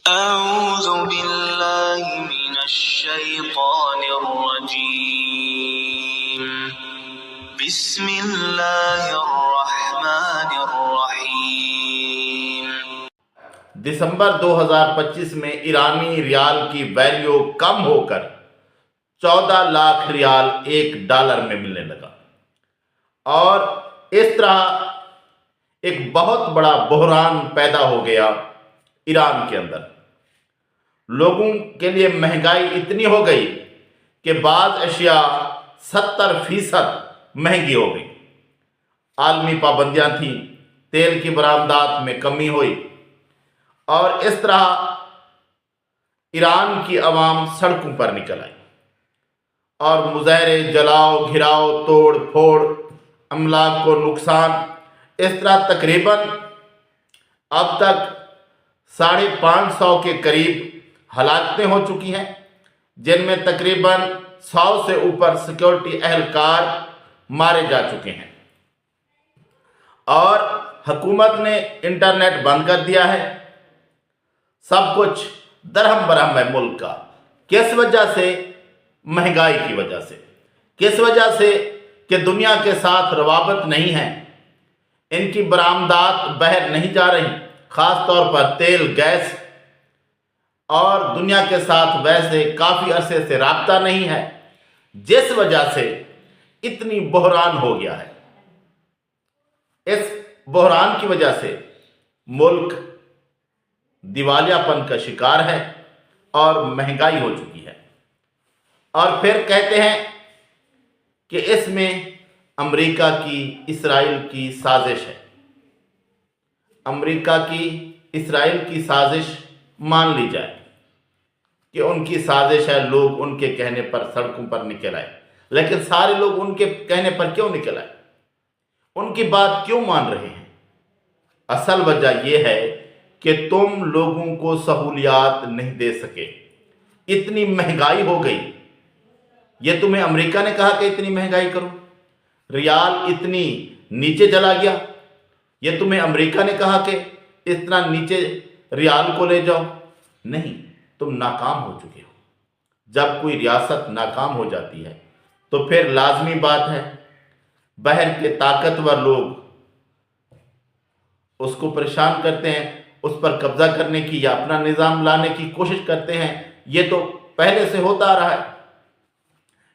أعوذ بالله من الشيطان الرجيم بسم الله الرحمن الرحيم دسمبر 2025 میں ایرانی ریال کی ویلیو کم ہو کر 14 لاکھ ریال ایک ڈالر میں ملنے لگا، اور اس طرح ایک بہت بڑا بحران پیدا ہو گیا ایران کے اندر۔ لوگوں کے لیے مہنگائی اتنی ہو گئی کہ بعض اشیاء 70% مہنگی ہو گئی۔ عالمی پابندیاں تھیں، تیل کی برآمدات میں کمی ہوئی، اور اس طرح ایران کی عوام سڑکوں پر نکل آئی اور مظاہرے، جلاؤ، گھراؤ، توڑ پھوڑ، املاک کو نقصان، اس طرح تقریباً اب تک 550 کے قریب ہلاکتیں ہو چکی ہیں، جن میں تقریباً 100 سے اوپر سیکیورٹی اہلکار مارے جا چکے ہیں، اور حکومت نے انٹرنیٹ بند کر دیا ہے۔ سب کچھ درہم برہم ہے ملک کا۔ کس وجہ سے؟ مہنگائی کی وجہ سے۔ کس وجہ سے؟ کہ دنیا کے ساتھ روابط نہیں ہیں، ان کی برآمدات باہر نہیں جا رہی، خاص طور پر تیل، گیس، اور دنیا کے ساتھ ویسے کافی عرصے سے رابطہ نہیں ہے، جس وجہ سے اتنی بحران ہو گیا ہے۔ اس بحران کی وجہ سے ملک دیوالیہ پن کا شکار ہے اور مہنگائی ہو چکی ہے، اور پھر کہتے ہیں کہ اس میں امریکہ کی اسرائیل کی سازش ہے۔ امریکہ کی اسرائیل کی سازش مان لی جائے کہ ان کی سازش ہے، لوگ ان کے کہنے پر سڑکوں پر نکل آئے، لیکن سارے لوگ ان کے کہنے پر کیوں نکل آئے؟ ان کی بات کیوں مان رہے ہیں؟ اصل وجہ یہ ہے کہ تم لوگوں کو سہولیات نہیں دے سکے، اتنی مہنگائی ہو گئی۔ یہ تمہیں امریکہ نے کہا کہ اتنی مہنگائی کرو؟ ریال اتنی نیچے چلا گیا، یہ تمہیں امریکہ نے کہا کہ اتنا نیچے ریال کو لے جاؤ؟ نہیں، تم ناکام ہو چکے ہو۔ جب کوئی ریاست ناکام ہو جاتی ہے تو پھر لازمی بات ہے باہر کے طاقتور لوگ اس کو پریشان کرتے ہیں، اس پر قبضہ کرنے کی یا اپنا نظام لانے کی کوشش کرتے ہیں۔ یہ تو پہلے سے ہوتا آ رہا ہے۔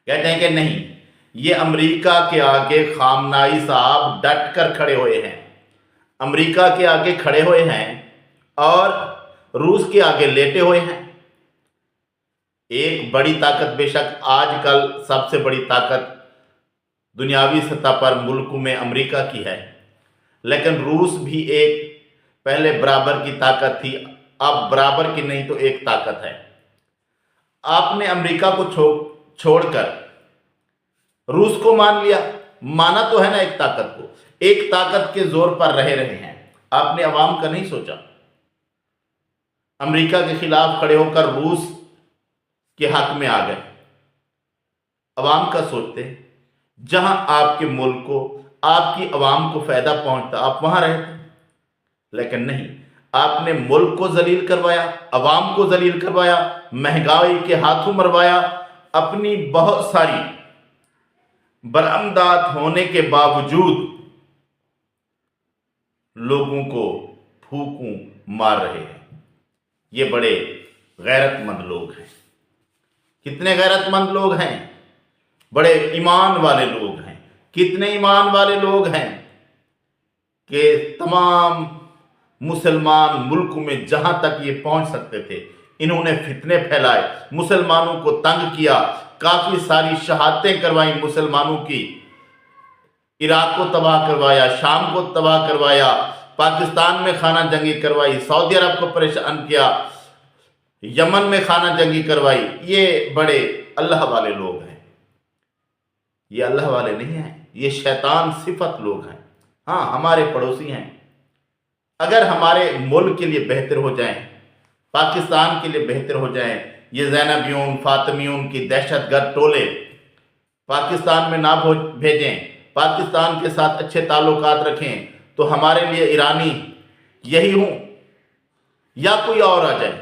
کہتے ہیں کہ نہیں، یہ امریکہ کے آگے خامنائی صاحب ڈٹ کر کھڑے ہوئے ہیں، امریکہ کے آگے کھڑے ہوئے ہیں اور روس کے آگے لیٹے ہوئے ہیں۔ ایک بڑی طاقت، بے شک آج کل سب سے بڑی طاقت دنیاوی سطح پر ملکوں میں امریکہ کی ہے، لیکن روس بھی ایک پہلے برابر کی طاقت تھی، اب برابر کی نہیں تو ایک طاقت ہے۔ آپ نے امریکہ کو چھوڑ کر روس کو مان لیا، مانا تو ہے نا ایک طاقت کو، ایک طاقت کے زور پر رہے ہیں۔ آپ نے عوام کا نہیں سوچا؟ امریکہ کے خلاف کھڑے ہو کر روس کے حق میں آ گئے۔ عوام کا سوچتے، جہاں آپ کے ملک کو، آپ کی عوام کو فائدہ پہنچتا آپ وہاں رہتے، لیکن نہیں، آپ نے ملک کو ذلیل کروایا، عوام کو ذلیل کروایا، مہنگائی کے ہاتھوں مروایا، اپنی بہت ساری برآمدات ہونے کے باوجود لوگوں کو پھونکوں مار رہے ہیں۔ یہ بڑے غیرت مند لوگ ہیں۔ کتنے غیرت مند لوگ ہیں؟ بڑے ایمان والے لوگ ہیں۔ کتنے ایمان والے لوگ ہیں کہ تمام مسلمان ملکوں میں جہاں تک یہ پہنچ سکتے تھے انہوں نے فتنے پھیلائے، مسلمانوں کو تنگ کیا، کافی ساری شہادتیں کروائیں مسلمانوں کی، عراق کو تباہ کروایا، شام کو تباہ کروایا، پاکستان میں خانہ جنگی کروائی، سعودی عرب کو پریشان کیا، یمن میں خانہ جنگی کروائی۔ یہ بڑے اللہ والے لوگ ہیں۔ یہ اللہ والے نہیں ہیں، یہ شیطان صفت لوگ ہیں۔ ہاں، ہمارے پڑوسی ہیں۔ اگر ہمارے ملک کے لیے بہتر ہو جائیں، پاکستان کے لیے بہتر ہو جائیں، یہ زینبیون، فاطمیون کی دہشت گرد ٹولے پاکستان میں نہ بھیجیں، پاکستان کے ساتھ اچھے تعلقات رکھیں، تو ہمارے لیے ایرانی یہی ہوں یا کوئی اور آ جائے،